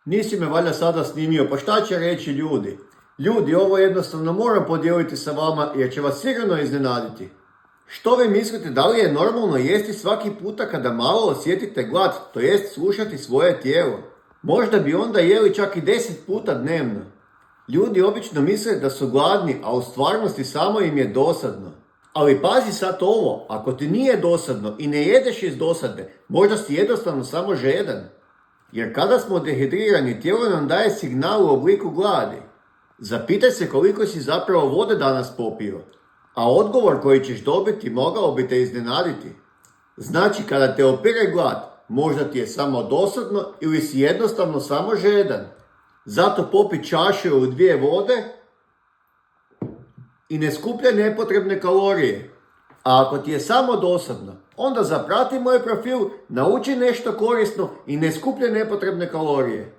Nisi me valjda sada snimio, pa šta će reći ljudi? Ljudi, ovo jednostavno moram podijeliti sa vama jer će vas sigurno iznenaditi. Što vi mislite, da li je normalno jesti svaki puta kada malo osjetite glad, to jest slušati svoje tijelo? Možda bi onda jeli čak i 10 puta dnevno. Ljudi obično misle da su gladni, a u stvarnosti samo im je dosadno. Ali pazi sad ovo, ako ti nije dosadno i ne jedeš iz dosade, možda si jednostavno samo žedan. Jer kada smo dehidrirani, tijelo nam daje signal u obliku gladi. Zapitaj se koliko si zapravo vode danas popio, a odgovor koji ćeš dobiti mogao bi te iznenaditi. Znači, kada te opire glad, možda ti je samo dosadno ili si jednostavno samo žedan. Zato popi čašu ili 2 vode i ne skupljaj nepotrebne kalorije. A ako ti je samo dosadno, onda zaprati moj profil, nauči nešto korisno i ne skupljaj nepotrebne kalorije.